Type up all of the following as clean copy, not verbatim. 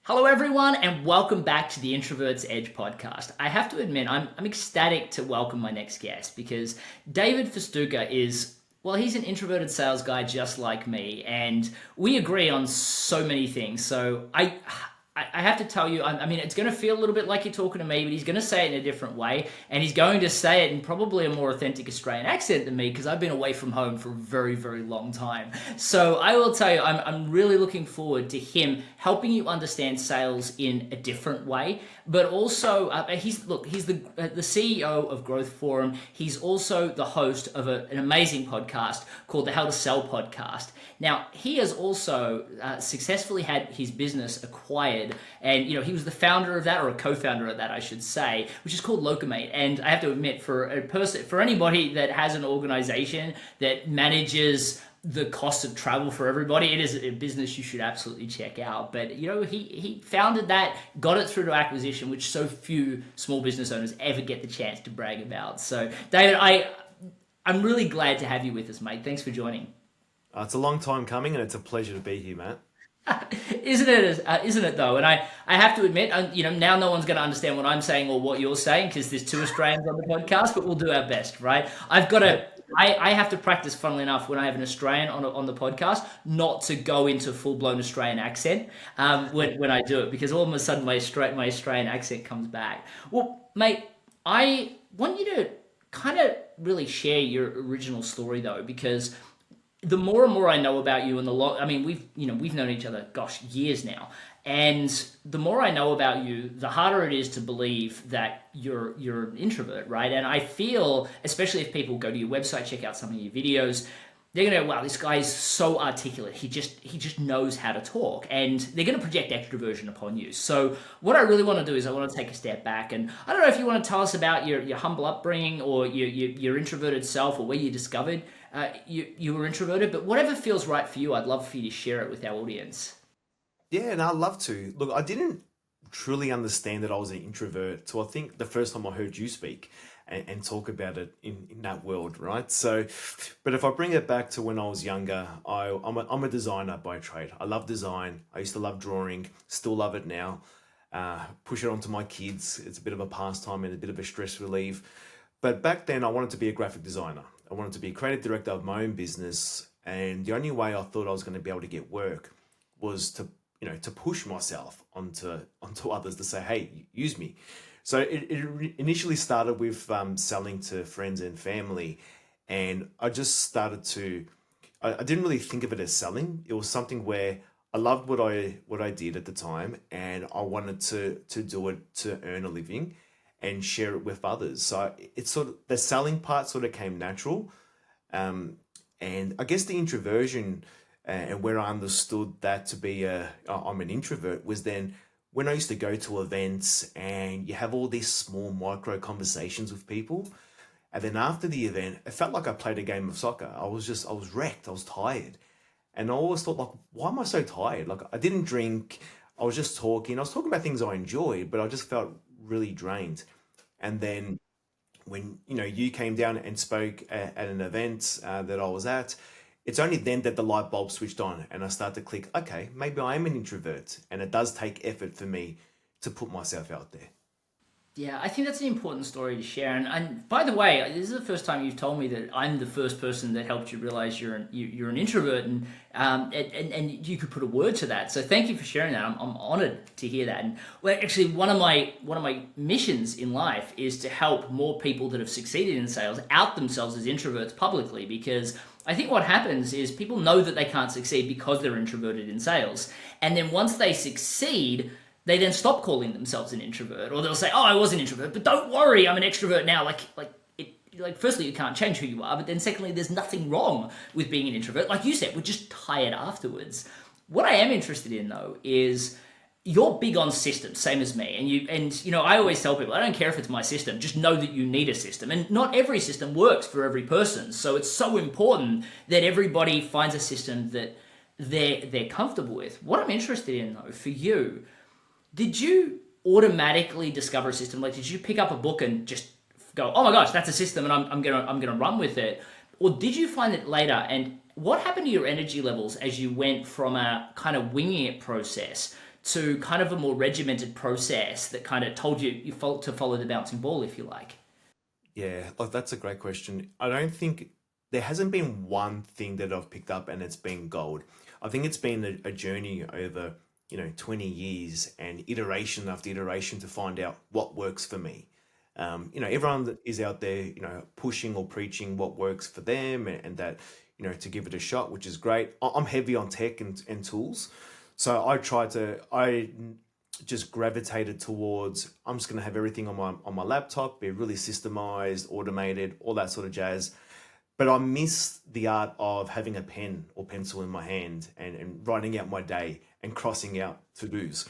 Hello, everyone, and welcome back to the Introvert's Edge podcast. I have to admit, I'm ecstatic to welcome my next guest because David Fastuca he's an introverted sales guy just like me, and we agree on so many things. So I have to tell you, I mean, it's going to feel a little bit like you're talking to me, but he's going to say it in a different way, and he's going to say it in probably a more authentic Australian accent than me because I've been away from home for a very, very long time. So I will tell you, I'm really looking forward to him helping you understand sales in a different way, but also he's the CEO of Growth Forum. He's also the host of an amazing podcast called the How to Sell podcast. Now, he has also successfully had his business acquired, and he was the founder of that, or a co-founder of that, I should say, which is called Locomate. And I have to admit, for anybody that has an organization that manages the cost of travel for everybody, it is a business you should absolutely check out. But he founded that, got it through to acquisition, which so few small business owners ever get the chance to brag about. So, David, I'm really glad to have you with us, mate. Thanks for joining. It's a long time coming, and it's a pleasure to be here, Matt. Isn't it though? And I have to admit, now no one's going to understand what I'm saying or what you're saying because there's two Australians on the podcast, but we'll do our best, right? I've got to. I have to practice, funnily enough, when I have an Australian on the podcast, not to go into full blown Australian accent when I do it, because all of a sudden my Australian accent comes back. Well, mate, I want you to kind of really share your original story though, because the more and more I know about you, and I mean, we've known each other, gosh, years now. And the more I know about you, the harder it is to believe that you're an introvert, right? And I feel, especially if people go to your website, check out some of your videos, they're gonna go, wow, this guy is so articulate. He just knows how to talk, and they're gonna project extroversion upon you. So what I really want to do is I want to take a step back, and I don't know if you want to tell us about your humble upbringing or your introverted self, or where you discovered you were introverted, but whatever feels right for you, I'd love for you to share it with our audience. Yeah, and I'd love to. Look, I didn't truly understand that I was an introvert. So I think the first time I heard you speak and talk about it in that world, right? So, but if I bring it back to when I was younger, I'm a designer by trade. I love design. I used to love drawing, still love it now. Push it onto my kids. It's a bit of a pastime and a bit of a stress relief. But back then, I wanted to be a graphic designer. I wanted to be a creative director of my own business. And the only way I thought I was going to be able to get work was to push myself onto others to say, hey, use me. So it initially started with selling to friends and family. And I just started I didn't really think of it as selling. It was something where I loved what I did at the time, and I wanted to do it to earn a living and share it with others. So it's sort of the selling part sort of came natural. And I guess the introversion and where I understood that to be I'm an introvert was then when I used to go to events and you have all these small micro conversations with people. And then after the event, it felt like I played a game of soccer. I was wrecked. I was tired. And I always thought, like, why am I so tired? Like, I didn't drink. I was just talking. I was talking about things I enjoyed, but I just felt really drained. And then when you came down and spoke at an event that I was at, it's only then that the light bulb switched on and I started to click, okay, maybe I am an introvert, and it does take effort for me to put myself out there. Yeah, I think that's an important story to share. And by the way, this is the first time you've told me that I'm the first person that helped you realize you're an introvert, and you could put a word to that. So thank you for sharing that. I'm honored to hear that. And well, actually, one of my missions in life is to help more people that have succeeded in sales out themselves as introverts publicly, because I think what happens is people know that they can't succeed because they're introverted in sales, and then once they succeed, they then stop calling themselves an introvert, or they'll say, "Oh, I was an introvert, but don't worry, I'm an extrovert now." Firstly, you can't change who you are, but then secondly, there's nothing wrong with being an introvert. Like you said, we're just tired afterwards. What I am interested in though is you're big on systems, same as me, and I always tell people, I don't care if it's my system, just know that you need a system, and not every system works for every person. So it's so important that everybody finds a system that they're comfortable with. What I'm interested in though for you. Did you automatically discover a system? Like, did you pick up a book and just go, "Oh my gosh, that's a system, and I'm gonna run with it," or did you find it later? And what happened to your energy levels as you went from a kind of winging it process to kind of a more regimented process that kind of told you to follow the bouncing ball, if you like? Yeah, like that's a great question. I don't think there hasn't been one thing that I've picked up and it's been gold. I think it's been a journey over, 20 years and iteration after iteration to find out what works for me. Everyone that is out there, pushing or preaching what works for them and that, to give it a shot, which is great. I'm heavy on tech and tools. So I just gravitated towards, I'm just going to have everything on my laptop, be really systemized, automated, all that sort of jazz. But I miss the art of having a pen or pencil in my hand and writing out my day and crossing out to-dos.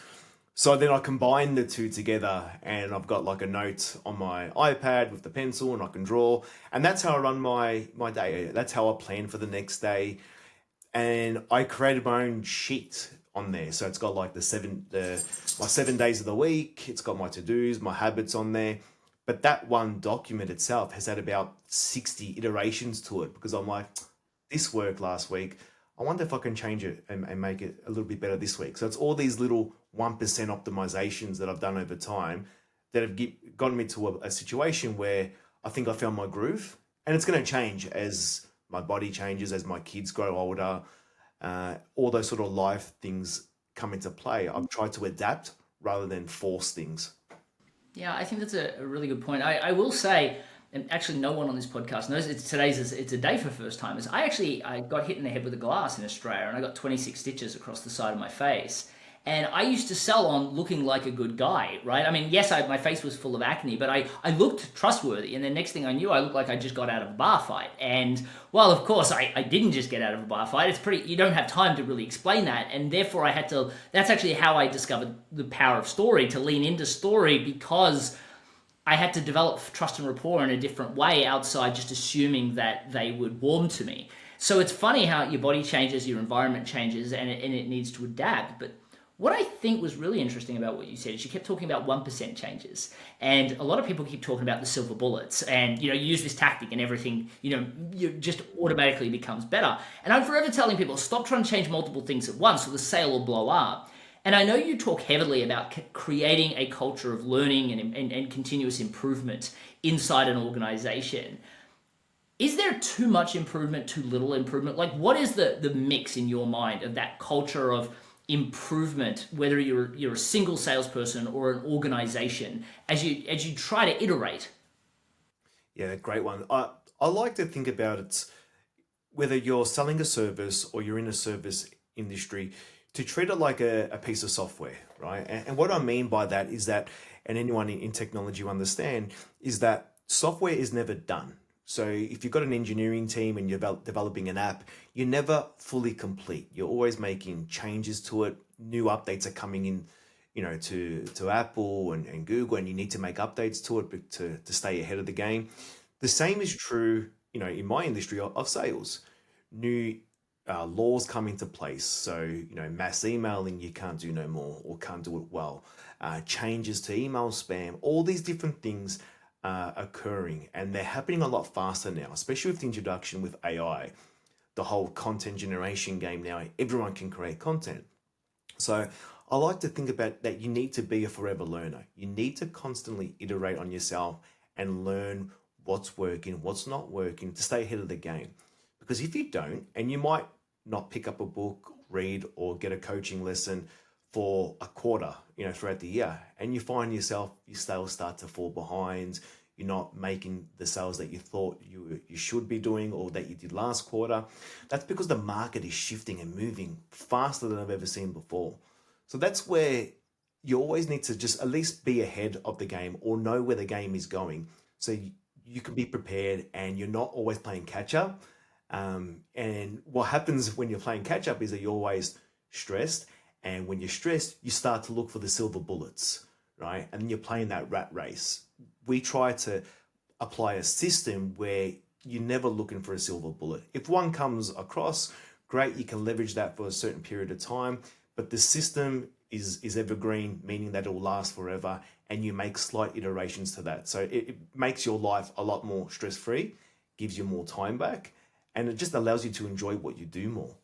So then I combine the two together and I've got like a note on my iPad with the pencil and I can draw. And that's how I run my day. That's how I plan for the next day. And I created my own sheet on there. So it's got like my 7 days of the week. It's got my to-dos, my habits on there. But that one document itself has had about 60 iterations to it because I'm like, this worked last week. I wonder if I can change it and make it a little bit better this week. So it's all these little 1% optimizations that I've done over time that have gotten me to a situation where I think I found my groove. And it's going to change as my body changes, as my kids grow older, all those sort of life things come into play. I've tried to adapt rather than force things. Yeah, I think that's a really good point. I will say, and actually no one on this podcast knows, it's a day for first timers. I got hit in the head with a glass in Australia and I got 26 stitches across the side of my face. And I used to sell on looking like a good guy, right? I mean, yes, my face was full of acne, but I looked trustworthy. And then next thing I knew, I looked like I just got out of a bar fight. And well, of course, I didn't just get out of a bar fight. You don't have time to really explain that. And therefore that's actually how I discovered the power of story, to lean into story, because I had to develop trust and rapport in a different way outside just assuming that they would warm to me. So it's funny how your body changes, your environment changes, and it needs to adapt. But what I think was really interesting about what you said is you kept talking about 1% changes. And a lot of people keep talking about the silver bullets. And, you use this tactic and everything, you just automatically becomes better. And I'm forever telling people, stop trying to change multiple things at once or the sale will blow up. And I know you talk heavily about creating a culture of learning and continuous improvement inside an organization. Is there too much improvement, too little improvement? Like, what is the mix in your mind of that culture of improvement, whether you're a single salesperson or an organization, as you try to iterate? Yeah, great one. I like to think about it, whether you're selling a service or you're in a service industry, to treat it like a piece of software, right? And what I mean by that is that, and anyone in technology will understand, is that software is never done. So if you've got an engineering team and you're developing an app, you're never fully complete. You're always making changes to it. New updates are coming in, to Apple and Google, and you need to make updates to it to stay ahead of the game. The same is true, in my industry of sales. New laws come into place. So, mass emailing, you can't do no more or can't do it well. Changes to email spam, all these different things occurring, and they're happening a lot faster now, especially with the introduction with AI, the whole content generation game now. Everyone can create content. So I like to think about that you need to be a forever learner. You need to constantly iterate on yourself and learn what's working, what's not working to stay ahead of the game. Because if you don't, and you might not pick up a book, read, or get a coaching lesson for a quarter, throughout the year, and you find yourself, your sales start to fall behind, you're not making the sales that you thought you should be doing or that you did last quarter, that's because the market is shifting and moving faster than I've ever seen before. So that's where you always need to just at least be ahead of the game or know where the game is going. So you can be prepared and you're not always playing catch up. And what happens when you're playing catch up is that you're always stressed. And when you're stressed, you start to look for the silver bullets, right? And then you're playing that rat race. We try to apply a system where you're never looking for a silver bullet. If one comes across, great, you can leverage that for a certain period of time. But the system is evergreen, meaning that it will last forever. And you make slight iterations to that. So it makes your life a lot more stress-free, gives you more time back, and it just allows you to enjoy what you do more.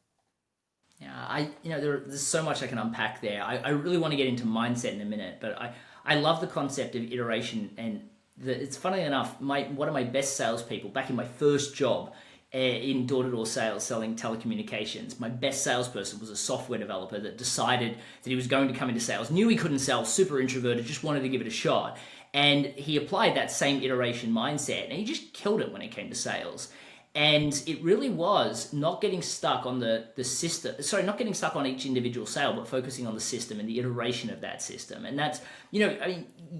Yeah, there's so much I can unpack there. I really want to get into mindset in a minute, but I love the concept of iteration. And it's funny enough, one of my best salespeople back in my first job in door-to-door sales, selling telecommunications, my best salesperson was a software developer that decided that he was going to come into sales, knew he couldn't sell, super introverted, just wanted to give it a shot. And he applied that same iteration mindset, and he just killed it when it came to sales. And it really was not getting stuck on the system, sorry, not getting stuck on each individual sale, but focusing on the system and the iteration of that system. And that's,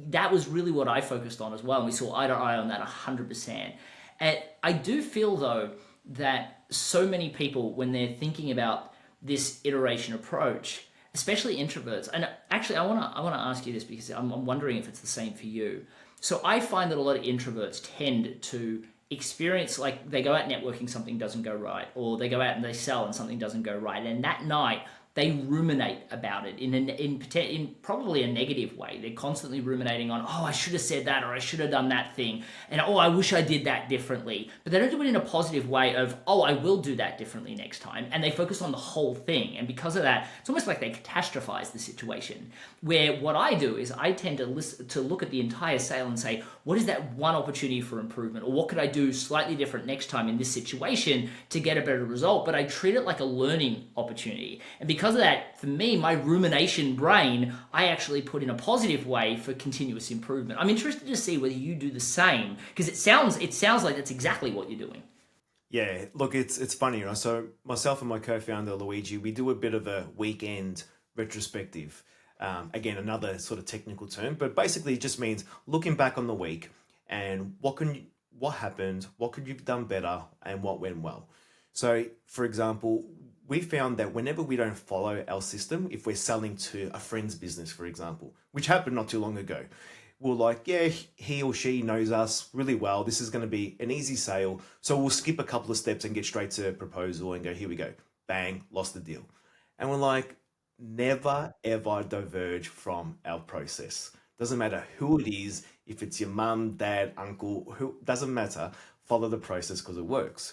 that was really what I focused on as well. And we saw eye to eye on that 100%. And I do feel, though, that so many people, when they're thinking about this iteration approach, especially introverts, and actually I want to ask you this because I'm wondering if it's the same for you. So I find that a lot of introverts tend to experience, like, they go out networking, something doesn't go right, or they go out and they sell and something doesn't go right, and that night they ruminate about it in probably a negative way. They're constantly ruminating on, oh, I should have said that, or I should have done that thing, and oh, I wish I did that differently. But they don't do it in a positive way of, oh, I will do that differently next time, and they focus on the whole thing. And because of that, it's almost like they catastrophize the situation. Where what I do is I tend to look at the entire sale and say, what is that one opportunity for improvement, or what could I do slightly different next time in this situation to get a better result? But I treat it like a learning opportunity. And because of that, for me, my rumination brain, I actually put in a positive way for continuous improvement. I'm interested to see whether you do the same, because it sounds like that's exactly what you're doing. Yeah, look, it's funny, right? So myself and my co-founder Luigi, we do a bit of a weekend retrospective. Again, another sort of technical term, but basically it just means looking back on the week and what happened, what could you've done better, and what went well. So, for example, we found that whenever we don't follow our system, if we're selling to a friend's business, for example, which happened not too long ago, we're like, yeah, he or she knows us really well. This is going to be an easy sale. So we'll skip a couple of steps and get straight to proposal and go, here we go. Bang, lost the deal. And we're like, never ever diverge from our process. Doesn't matter who it is, if it's your mum, dad, uncle, who doesn't matter, follow the process because it works.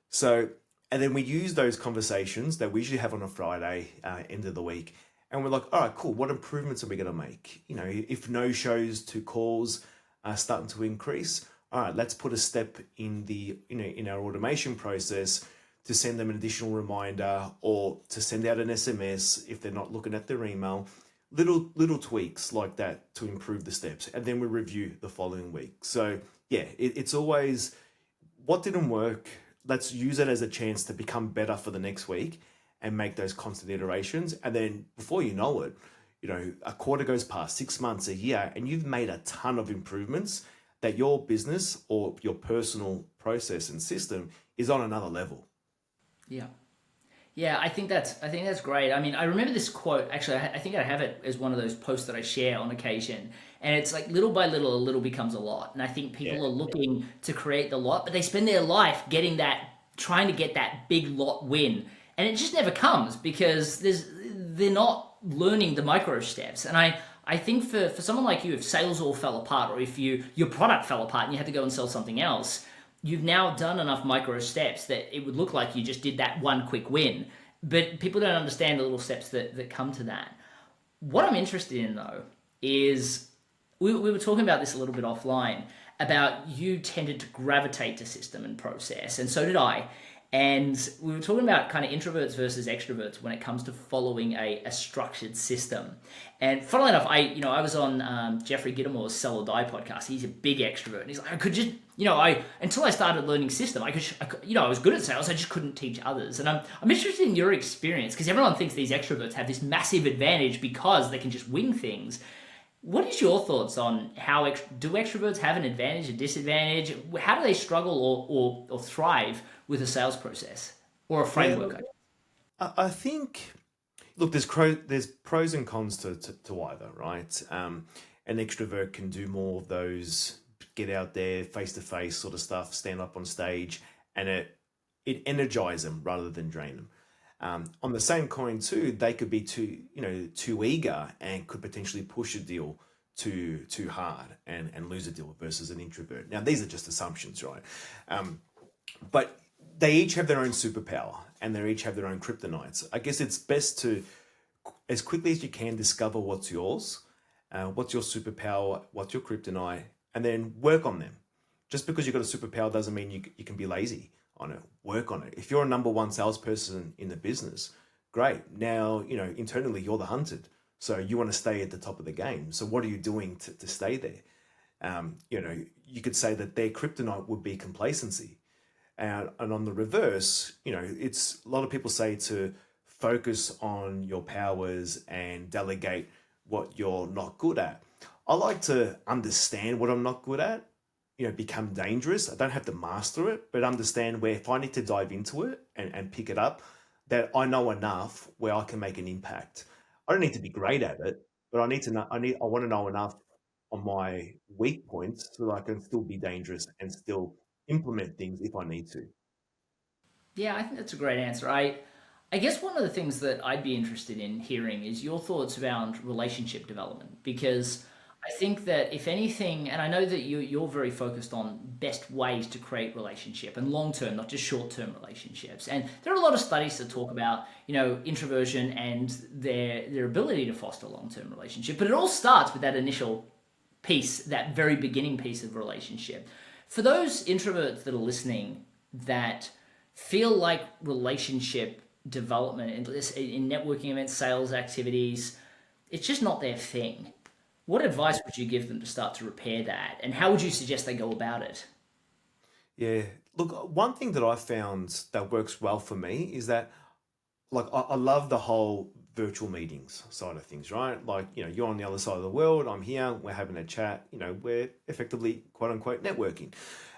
So, and then we use those conversations that we usually have on a Friday, end of the week, and we're like, all right, cool. What improvements are we going to make? If no shows to calls are starting to increase, all right, let's put a step in in our automation process to send them an additional reminder, or to send out an SMS if they're not looking at their email. Little tweaks like that to improve the steps, and then we review the following week. So yeah, it's always what didn't work. Let's use it as a chance to become better for the next week and make those constant iterations. And then before you know it, a quarter goes past, 6 months, a year, and you've made a ton of improvements that your business or your personal process and system is on another level. Yeah. Yeah, I think that's great. I mean, I remember this quote. Actually, I think I have it as one of those posts that I share on occasion. And it's like, little by little, a little becomes a lot. And I think people are looking to create the lot, but they spend their life trying to get that big lot win, and it just never comes because they're not learning the micro steps. And I think for someone like you, if sales all fell apart, or if your product fell apart and you had to go and sell something else, you've now done enough micro steps that it would look like you just did that one quick win. But people don't understand the little steps that come to that. What I'm interested in, though, is we were talking about this a little bit offline, about you tended to gravitate to system and process, and so did I. And we were talking about kind of introverts versus extroverts when it comes to following a structured system. And funnily enough, I was on Jeffrey Gitomore's Sell or Die podcast. He's a big extrovert, and he's like, I could just, until I started learning system, I was good at sales, I just couldn't teach others. And I'm interested in your experience, because everyone thinks these extroverts have this massive advantage because they can just wing things. What is your thoughts on how do extroverts have an advantage, a disadvantage? How do they struggle or thrive with a sales process or a framework? I think, look, there's pros and cons to either, right? An extrovert can do more of those, get out there, face to face sort of stuff, stand up on stage, and it energizes them rather than drain them. On the same coin too, they could be too eager and could potentially push a deal too hard and lose a deal versus an introvert. Now, these are just assumptions, right? But they each have their own superpower and they each have their own kryptonites. I guess it's best to, as quickly as you can, discover what's yours, what's your superpower, what's your kryptonite, and then work on them. Just because you've got a superpower doesn't mean you can be lazy on it. Work on it. If you're a number one salesperson in the business, great. Now, internally you're the hunted. So you want to stay at the top of the game. So what are you doing to stay there? You could say that their kryptonite would be complacency. And on the reverse, it's a lot of people say to focus on your powers and delegate what you're not good at. I like to understand what I'm not good at, become dangerous. I don't have to master it, but understand where if I need to dive into it and pick it up, that I know enough where I can make an impact. I don't need to be great at it, but I need to know, I want to know enough on my weak points so that I can still be dangerous and still implement things if I need to. Yeah, I think that's a great answer. I guess one of the things that I'd be interested in hearing is your thoughts around relationship development, because I think that if anything, and I know that you're very focused on best ways to create relationship and long term, not just short term relationships. And there are a lot of studies that talk about introversion and their ability to foster long term relationship. But it all starts with that initial piece, that very beginning piece of relationship. For those introverts that are listening that feel like relationship development in networking events, sales activities, it's just not their thing. What advice would you give them to start to repair that? And how would you suggest they go about it? Yeah. Look, one thing that I found that works well for me is that, like, I love the whole virtual meetings side of things, right? Like, you're on the other side of the world, I'm here, we're having a chat, we're effectively, quote unquote, networking.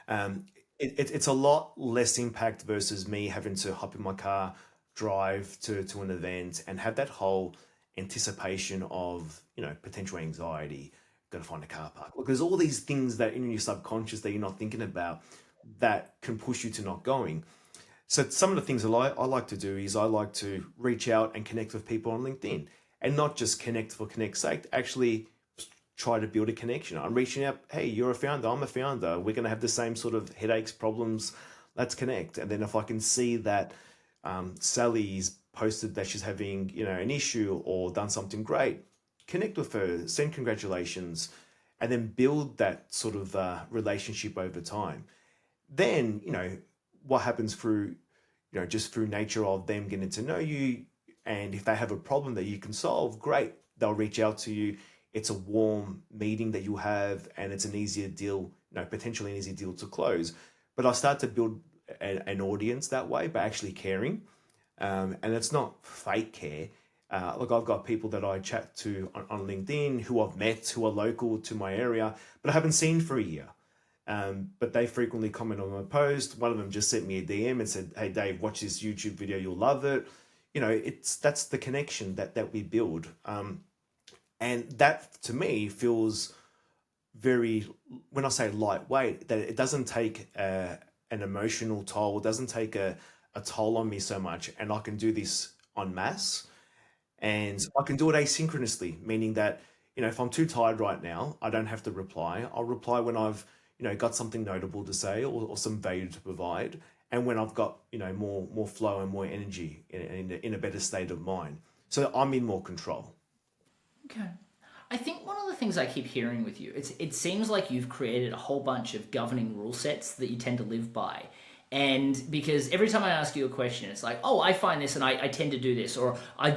Um, it's a lot less impact versus me having to hop in my car, drive to an event, and have that whole anticipation of, potential anxiety, got to find a car park. Look, there's all these things that in your subconscious that you're not thinking about that can push you to not going. So some of the things I like to do is I like to reach out and connect with people on LinkedIn, and not just connect for connect's sake, actually try to build a connection. I'm reaching out, hey, you're a founder, I'm a founder. We're going to have the same sort of headaches, problems. Let's connect. And then if I can see that Sally's posted that she's having, an issue or done something great, connect with her, send congratulations, and then build that sort of relationship over time. Then, what happens through, just through nature of them getting to know you. And if they have a problem that you can solve, great. They'll reach out to you. It's a warm meeting that you have, and it's an easier deal, potentially an easy deal to close. But I start to build an audience that way by actually caring. And it's not fake care. Look, I've got people that I chat to on LinkedIn who I've met, who are local to my area, but I haven't seen for a year. But they frequently comment on my post. One of them just sent me a DM and said, "Hey Dave, watch this YouTube video. You'll love it." That's the connection that we build. And that to me feels very, when I say lightweight, that it doesn't take an emotional toll, it doesn't take a toll on me so much. And I can do this en masse, and I can do it asynchronously, meaning that, if I'm too tired right now, I don't have to reply. I'll reply when I've, got something notable to say, or some value to provide. And when I've got, more flow and more energy in a better state of mind. So I'm in more control. Okay. I think one of the things I keep hearing with you, it seems like you've created a whole bunch of governing rule sets that you tend to live by. And because every time I ask you a question, it's like, oh, I find this and I tend to do this, or I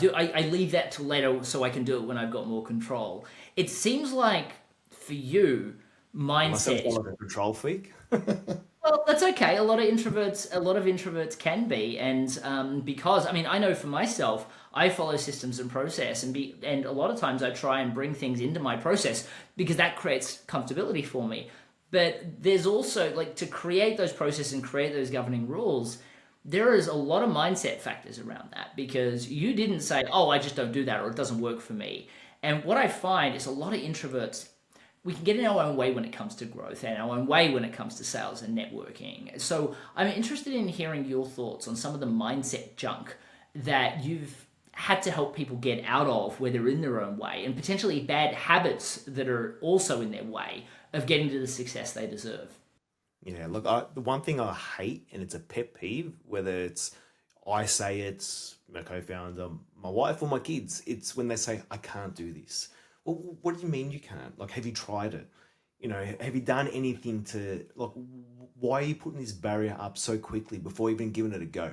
leave that till later so I can do it when I've got more control. It seems like for you, Myself mindset is, like a control freak. well, that's okay. A lot of introverts can be, and because I mean, I know for myself, I follow systems and process, and a lot of times I try and bring things into my process because that creates comfortability for me. But there's also, like, to create those processes and create those governing rules, there is a lot of mindset factors around that, because you didn't say, oh, I just don't do that, or it doesn't work for me. And what I find is a lot of introverts, we can get in our own way when it comes to growth and our own way when it comes to sales and networking. So I'm interested in hearing your thoughts on some of the mindset junk that you've had to help people get out of where they're in their own way, and potentially bad habits that are also in their way of getting to the success they deserve. Yeah, look, the one thing I hate, and it's a pet peeve, whether it's I say it's my co-founder, my wife, or my kids, it's when they say, I can't do this. Well, what do you mean you can't? Like, have you tried it? Have you done anything to, like, why are you putting this barrier up so quickly before even giving it a go?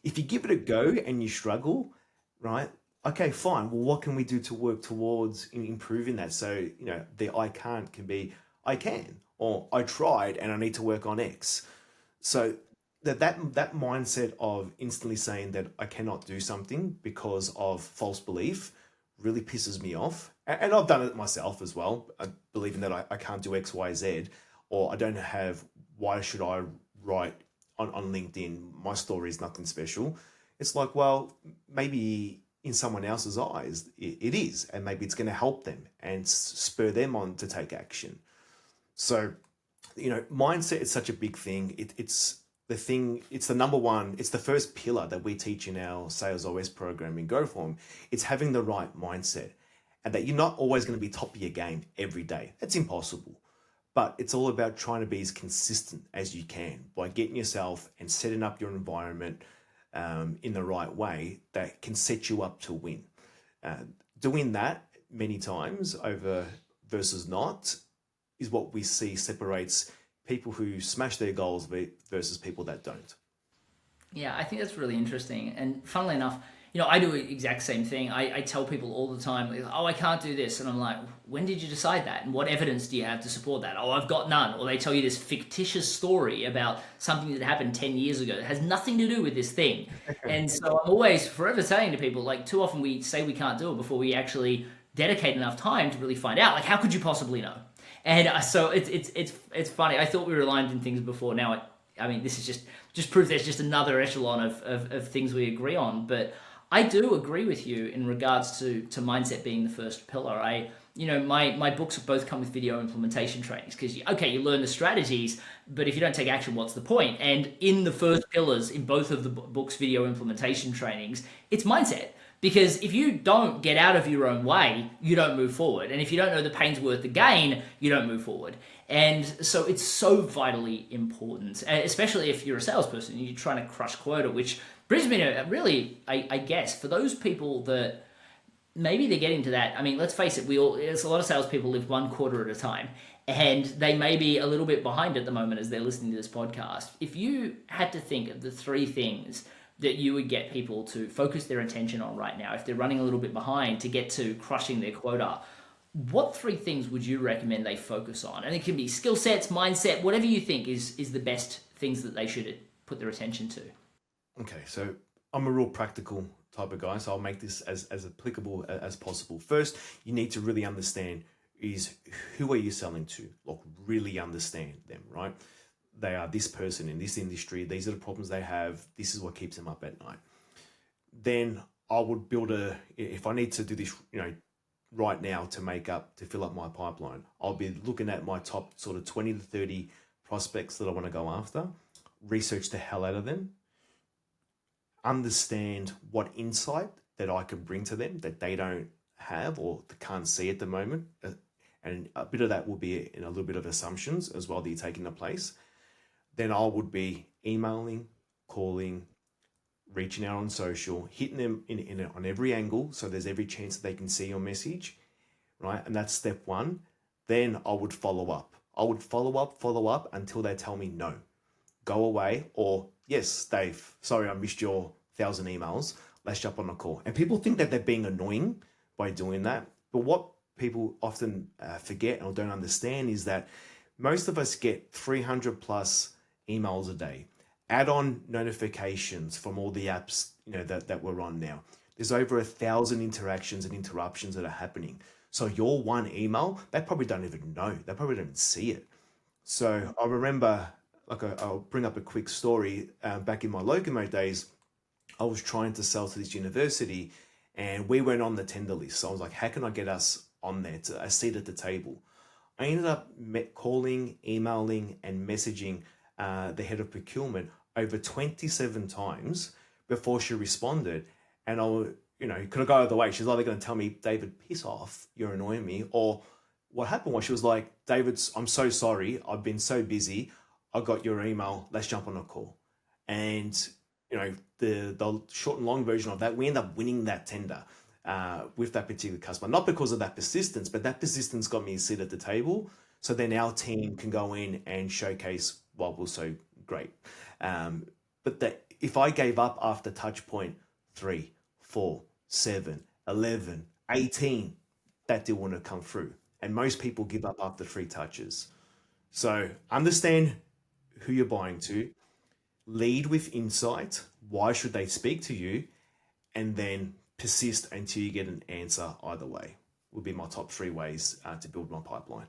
If you give it a go and you struggle, right? Okay, fine. Well, what can we do to work towards improving that? So, the I can't can be I can, or I tried and I need to work on X. So that mindset of instantly saying that I cannot do something because of false belief really pisses me off. And I've done it myself as well, believing that I can't do X, Y, Z, or I don't have, why should I write on LinkedIn, my story is nothing special. It's like, well, maybe in someone else's eyes, it is, and maybe it's going to help them and spur them on to take action. So, mindset is such a big thing. It's the thing, it's the number one, it's the first pillar that we teach in our Sales OS program in Go Form. It's having the right mindset, and that you're not always going to be top of your game every day. That's impossible. But it's all about trying to be as consistent as you can by getting yourself and setting up your environment in the right way that can set you up to win. Uh, Doing that many times over versus not is what we see separates people who smash their goals versus people that don't. Yeah, I think that's really interesting. And funnily enough, I do the exact same thing. I tell people all the time, like, oh, I can't do this. And I'm like, when did you decide that? And what evidence do you have to support that? Oh, I've got none. Or they tell you this fictitious story about something that happened 10 years ago that has nothing to do with this thing. And so I'm always forever saying to people, like, too often we say we can't do it before we actually dedicate enough time to really find out. Like, how could you possibly know? And so it's funny. I thought we were aligned in things before. Now, I mean, this is just proof there's just another echelon of things we agree on. But I do agree with you in regards to mindset being the first pillar. My books have both come with video implementation trainings because, okay, you learn the strategies, but if you don't take action, what's the point? And in the first pillars, in both of the books' video implementation trainings, it's mindset. Because if you don't get out of your own way, you don't move forward. And if you don't know the pain's worth the gain, you don't move forward. And so it's so vitally important, especially if you're a salesperson, you're trying to crush quota, which brings me to really, I guess, for those people that maybe they're getting to that. I mean, let's face it, there's a lot of salespeople live one quarter at a time, and they may be a little bit behind at the moment as they're listening to this podcast. If you had to think of the three things that you would get people to focus their attention on right now, if they're running a little bit behind to get to crushing their quota, what three things would you recommend they focus on? And it can be skill sets, mindset, whatever you think is the best things that they should put their attention to. Okay, so I'm a real practical type of guy, so I'll make this as applicable as possible. First, you need to really understand is who are you selling to? Like, really understand them, right? They are this person in this industry. These are the problems they have. This is what keeps them up at night. Then I would build if I need to do this, right now to fill up my pipeline, I'll be looking at my top sort of 20 to 30 prospects that I want to go after, research the hell out of them, understand what insight that I can bring to them that they don't have or can't see at the moment. And a bit of that will be in a little bit of assumptions as well that you take into place. Then I would be emailing, calling, reaching out on social, hitting them on every angle so there's every chance that they can see your message, right? And that's step one. Then I would follow up. I would follow up until they tell me no, go away, or yes, Dave, sorry, I missed your 1,000 emails. Let's jump on a call. And people think that they're being annoying by doing that. But what people often forget or don't understand is that most of us get 300 plus emails a day. Add on notifications from all the apps that we're on now. There's over 1,000 interactions and interruptions that are happening. So your one email, they probably don't even know. They probably don't even see it. So I remember, I'll bring up a quick story. Back in my Locomo days, I was trying to sell to this university and we went on the tender list. So I was like, how can I get us on there to a seat at the table? I ended up calling, emailing, and messaging the head of procurement over 27 times before she responded. And could I go either way? She's either going to tell me, David, piss off, you're annoying me. Or what happened was she was like, David, I'm so sorry. I've been so busy. I got your email, let's jump on a call. And the short and long version of that, we end up winning that tender with that particular customer, not because of that persistence, but that persistence got me a seat at the table. So then our team can go in and showcase what was so great. But that if I gave up after touch point 3, 4, 7, 11, 18, that deal wouldn't have come through. And most people give up after 3 touches. So understand who you're buying to, lead with insight. Why should they speak to you? And then persist until you get an answer either way. Would be my top 3 ways to build my pipeline.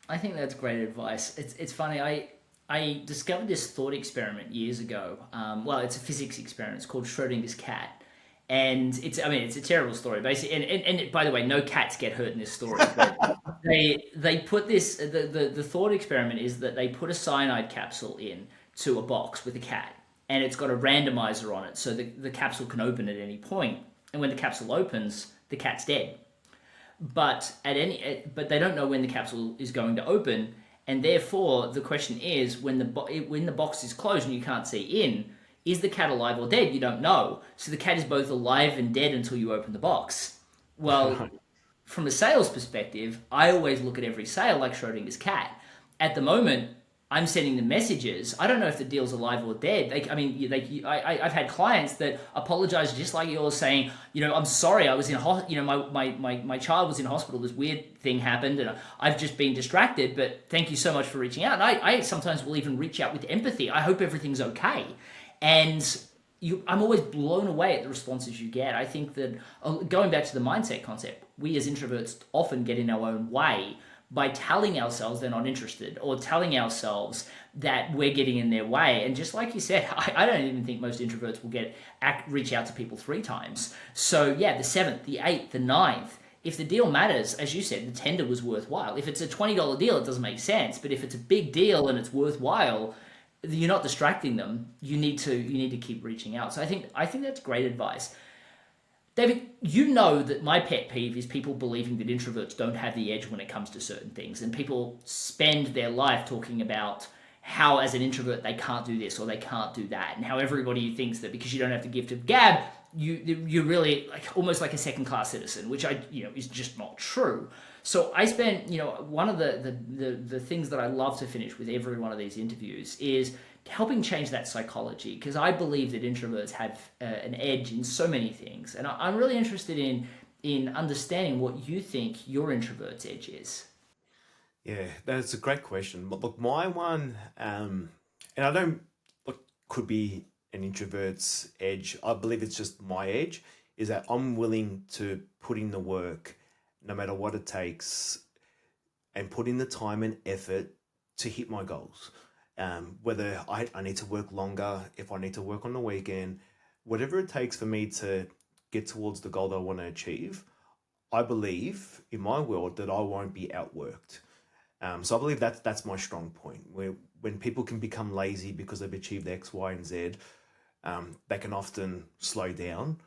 I think that's great advice. It's funny. I discovered this thought experiment years ago. Well, it's a physics experiment. It's called Schrodinger's cat, and it's a terrible story basically. And by the way, no cats get hurt in this story. But they put this. The thought experiment is that they put a cyanide capsule in to a box with a cat, and it's got a randomizer on it, so the capsule can open at any point. And when the capsule opens, the cat's dead. But they don't know when the capsule is going to open, and therefore the question is when the box is closed and you can't see in, is the cat alive or dead? You don't know. So the cat is both alive and dead until you open the box. Well, from a sales perspective, I always look at every sale like Schrodinger's cat. At the moment, I'm sending them messages. I don't know if the deal's alive or dead. I've had clients that apologize just like yours, saying, I'm sorry, I was in my child was in hospital. This weird thing happened, and I've just been distracted. But thank you so much for reaching out. And I sometimes will even reach out with empathy. I hope everything's okay. And I'm always blown away at the responses you get. I think that going back to the mindset concept, we as introverts often get in our own way by telling ourselves they're not interested, or telling ourselves that we're getting in their way. And just like you said, I don't even think most introverts will reach out to people 3 times. So yeah, the 7th, the 8th, the 9th, if the deal matters, as you said, the tender was worthwhile. If it's a $20 deal, it doesn't make sense. But if it's a big deal and it's worthwhile, you're not distracting them. You need to keep reaching out. So I think that's great advice. David, you know that my pet peeve is people believing that introverts don't have the edge when it comes to certain things. And people spend their life talking about how, as an introvert, they can't do this or they can't do that. And how everybody thinks that because you don't have the gift of gab, you're really almost like a second-class citizen, which is just not true. So I spent, one of the things that I love to finish with every one of these interviews is helping change that psychology, because I believe that introverts have an edge in so many things. And I'm really interested in understanding what you think your introvert's edge is. Yeah, that's a great question. But look, my one, and I don't look, could be an introvert's edge. I believe it's just my edge, is that I'm willing to put in the work no matter what it takes, and put in the time and effort to hit my goals. Whether I need to work longer, if I need to work on the weekend, whatever it takes for me to get towards the goal that I want to achieve, I believe in my world that I won't be outworked. So I believe that's my strong point. Where when people can become lazy because they've achieved X, Y, and Z, they can often slow down.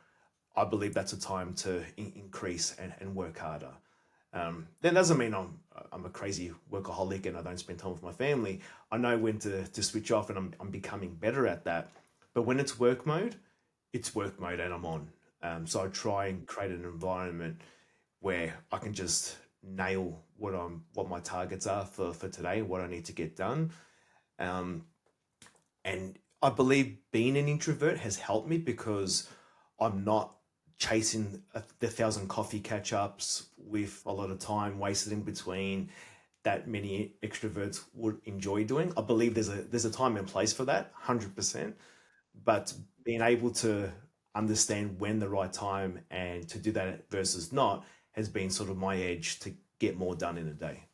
I believe that's a time to increase and work harder. That doesn't mean I'm a crazy workaholic and I don't spend time with my family. I know when to switch off, and I'm becoming better at that. But when it's work mode and I'm on. So I try and create an environment where I can just nail what my targets are for today, what I need to get done. And I believe being an introvert has helped me because I'm not chasing the 1,000 coffee catch-ups with a lot of time wasted in between that many extroverts would enjoy doing. I believe there's a time and place for that, 100%. But being able to understand when the right time and to do that versus not has been sort of my edge to get more done in a day.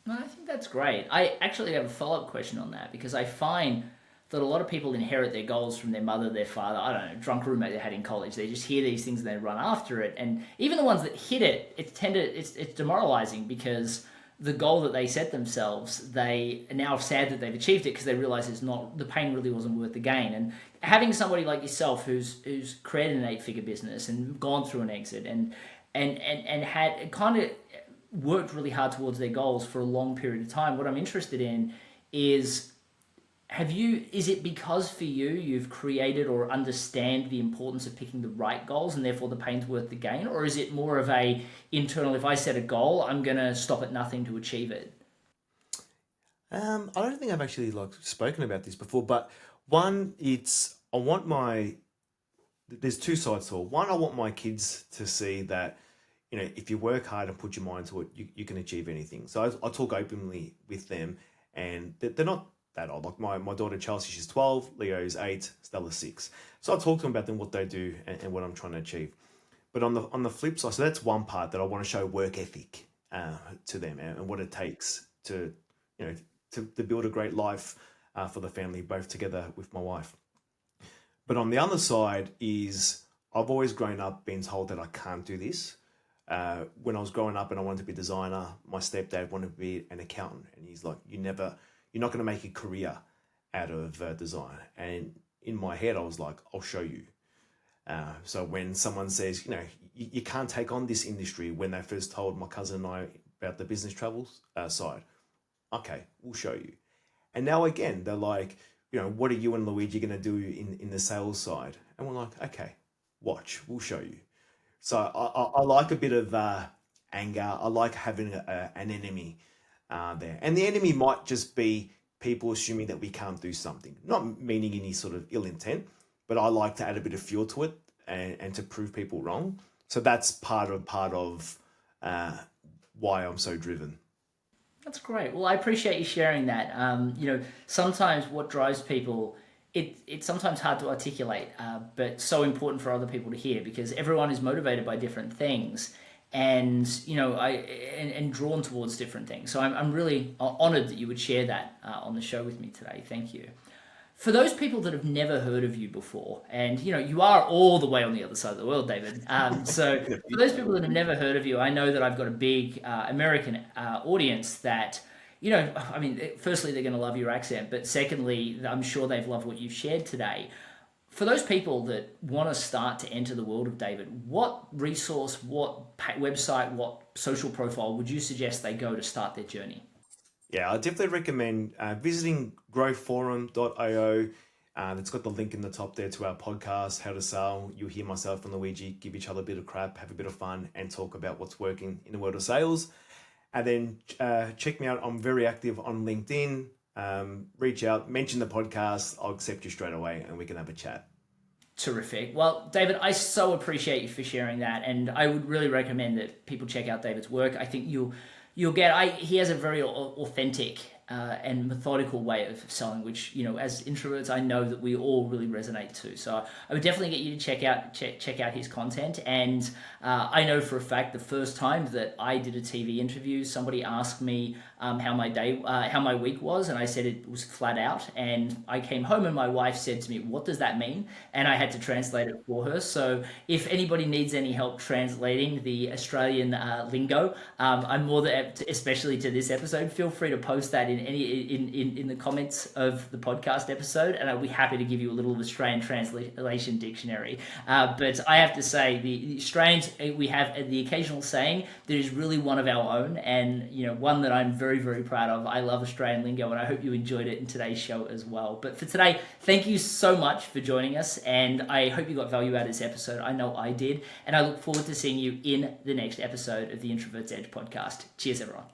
No, I think that's great. I actually have a follow-up question on that, because I find that a lot of people inherit their goals from their mother, their father, I don't know, drunk roommate they had in college. They just hear these things and they run after it. And even the ones that hit it, it's demoralizing, because the goal that they set themselves, they are now sad that they've achieved it because they realize the pain really wasn't worth the gain. And having somebody like yourself who's created an 8-figure business and gone through an exit and had kind of worked really hard towards their goals for a long period of time, what I'm interested in is is it because for you've created or understand the importance of picking the right goals and therefore the pain's worth the gain? Or is it more of a internal, if I set a goal, I'm going to stop at nothing to achieve it? I don't think I've actually like spoken about this before, but one, it's I want my there's two sides to it. One, I want my kids to see that, if you work hard and put your mind to it, you can achieve anything. So I talk openly with them, and they're not that old. Like my daughter Chelsea, she's 12, Leo's 8, Stella's 6. So I talk to them about them, what they do, and what I'm trying to achieve. But on the flip side, so that's one part that I want to show work ethic to them, and what it takes to, to build a great life for the family, both together with my wife. But on the other side is I've always grown up being told that I can't do this. When I was growing up and I wanted to be a designer, my stepdad wanted to be an accountant, and he's like, you're not going to make a career out of design. And in my head, I was like, I'll show you. So when someone says, you can't take on this industry, when they first told my cousin and I about the business travels side, okay, we'll show you. And now again, they're like, what are you and Luigi going to do in the sales side? And we're like, okay, watch, we'll show you. So I like a bit of anger. I like having an enemy there. And the enemy might just be people assuming that we can't do something, not meaning any sort of ill intent, but I like to add a bit of fuel to it and to prove people wrong. So that's part of why I'm so driven. That's great. Well, I appreciate you sharing that. Sometimes what drives people, it's sometimes hard to articulate, but so important for other people to hear, because everyone is motivated by different things, and and drawn towards different things. So I'm really honored that you would share that on the show with me today. Thank you. For those people that have never heard of you before, and you are all the way on the other side of the world, David. So for those people that have never heard of you, I know that I've got a big American audience that, firstly, they're going to love your accent, but secondly, I'm sure they've loved what you've shared today. For those people that want to start to enter the world of David, what resource, what website, what social profile would you suggest they go to start their journey? Yeah, I definitely recommend visiting growforum.io. It's got the link in the top there to our podcast, How to Sell. You'll hear myself and Luigi give each other a bit of crap, have a bit of fun, and talk about what's working in the world of sales. And then check me out. I'm very active on LinkedIn. Reach out, mention the podcast. I'll accept you straight away, and we can have a chat. Terrific. Well, David, I so appreciate you for sharing that, and I would really recommend that people check out David's work. I think you'll get. He has a very authentic and methodical way of selling, which as introverts, I know that we all really resonate to. So I would definitely get you to check out his content. And I know for a fact the first time that I did a TV interview, somebody asked me how my week was, and I said it was flat out. And I came home and my wife said to me, "What does that mean?" And I had to translate it for her. So if anybody needs any help translating the Australian lingo, I'm more than, especially to this episode, feel free to post that in the comments of the podcast episode, and I'll be happy to give you a little Australian translation dictionary. But I have to say, the Australians, we have the occasional saying that is really one of our own, and one that I'm very, very proud of. I love Australian lingo, and I hope you enjoyed it in today's show as well. But for today, thank you so much for joining us, and I hope you got value out of this episode. I know I did, and I look forward to seeing you in the next episode of the Introvert's Edge podcast. Cheers, everyone.